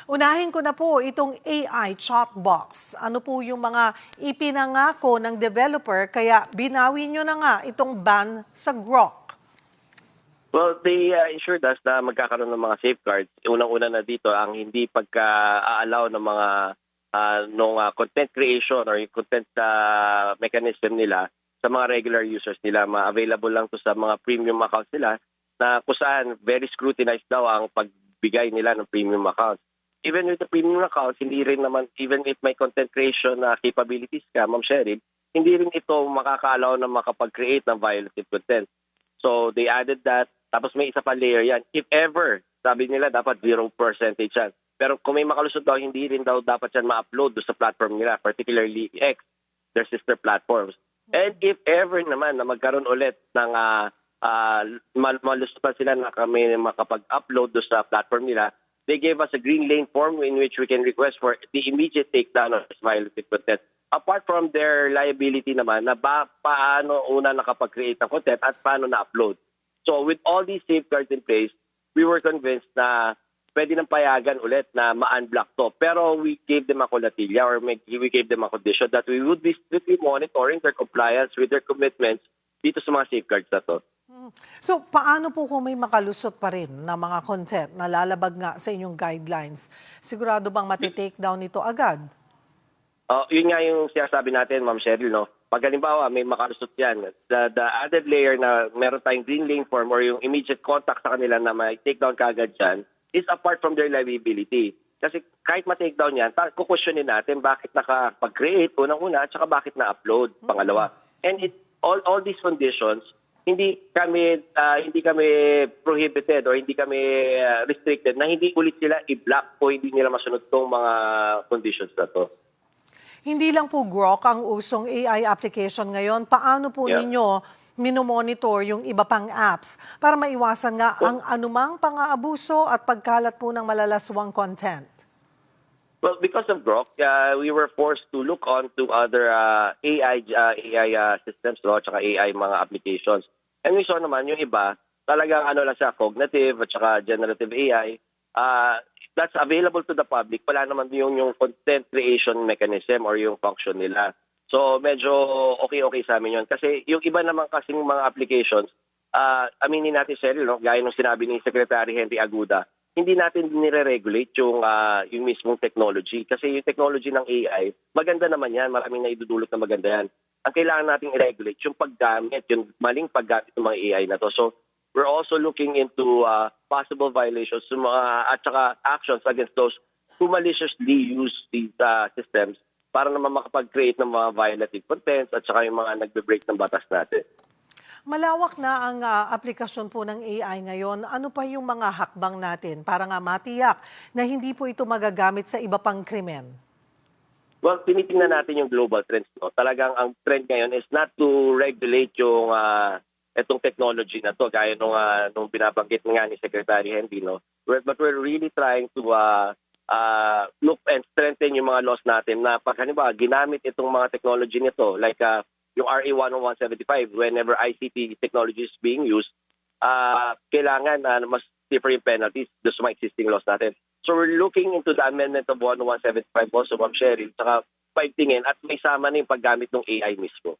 Unahin ko na po itong AI chatbox. Ano po yung mga ipinangako ng developer kaya binawi nyo na nga itong ban sa Grok? Well, they ensured us na magkakaroon ng mga safeguards. Unang-una na dito ang hindi pagka-allow ng mga content creation or yung content mechanism nila sa mga regular users nila. Ma-available lang to sa mga premium accounts nila na kung saan very scrutinized daw ang pagbigay nila ng premium accounts. Even with the premium accounts, hindi rin naman, even if may content creation capabilities ka, Ma'am Cheryl, hindi rin ito makaka-allow na makapag-create ng violative content. So they added that. Tapos may isa pa layer yan. If ever, sabi nila dapat 0% yan. Pero kung may makalusot daw, hindi rin daw dapat yan ma-upload sa platform nila, particularly X, their sister platforms. And if ever naman na magkaroon ulit ng malusot pa sila na kami makapag-upload sa platform nila, they gave us a green lane form in which we can request for the immediate takedown of this violative content. Apart from their liability naman, na paano una nakapag-create ng content at paano na-upload. So with all these safeguards in place, we were convinced na pwede nang payagan ulit na ma-unblock to. Pero we gave them a colatilla or we gave them a condition that we would be strictly monitoring their compliance with their commitments dito sa mga safeguards na to. So, paano po kung may makalusot pa rin na mga content na lalabag nga sa inyong guidelines? Sigurado bang matitake down ito agad? Yun nga yung sinasabi natin, Ma'am Cheryl, no? Pag halimbawa may makalusot yan, the added layer na meron tayong green lane form or yung immediate contact sa kanila na may take down kaagad dyan is apart from their liability. Kasi kahit ma-take down yan, kukwestiyonin natin bakit nakapag-create, unang-una, at saka bakit na-upload, pangalawa. And all these conditions, hindi kami prohibited or hindi kami restricted na hindi ulit sila i-block o hindi nila masunod tong mga conditions na to. Hindi lang po Grok ang usong AI application ngayon. Paano po ninyo minomonitor yung iba pang apps para maiwasan nga ang anumang pang-aabuso at pagkalat po ng malalaswang content? Well, because of Grok, we were forced to look on to other AI systems, no, at saka AI mga applications. And we saw naman yung iba, talagang lang siya, cognitive at saka generative AI. That's available to the public. Wala naman yung content creation mechanism or yung function nila. So medyo okay sa amin yun. Kasi yung iba naman kasing mga applications, aminin natin, Cheryl, no, gaya ng sinabi ni Secretary Henry Aguda, hindi natin nire-regulate yung mismong technology. Kasi yung technology ng AI, maganda naman yan. Maraming naidudulot na maganda yan. Ang kailangan nating i-regulate yung paggamit, yung maling paggamit ng mga AI na to. So we're also looking into possible violations at saka actions against those who maliciously use these systems para naman makapag-create ng mga violative contents at saka yung mga nagbe-break ng batas natin. Malawak na ang aplikasyon po ng AI ngayon. Ano pa yung mga hakbang natin para nga matiyak na hindi po ito magagamit sa iba pang krimen? Well, tinitingnan natin yung global trends. No? Talagang ang trend ngayon is not to regulate yung itong technology na to, gaya nung binabanggit nga ni Secretary Henry. No? But we're really trying to look and strengthen yung mga laws natin na pag halimbawa ginamit itong mga technology nito, like yung RA 10175, whenever ICT technology is being used, kailangan mas stiffer yung penalties sa mga existing laws natin. So we're looking into the amendment of 10175 also, Ma'am Cheryl, saka paigtingin at may sama na yung paggamit ng AI mismo.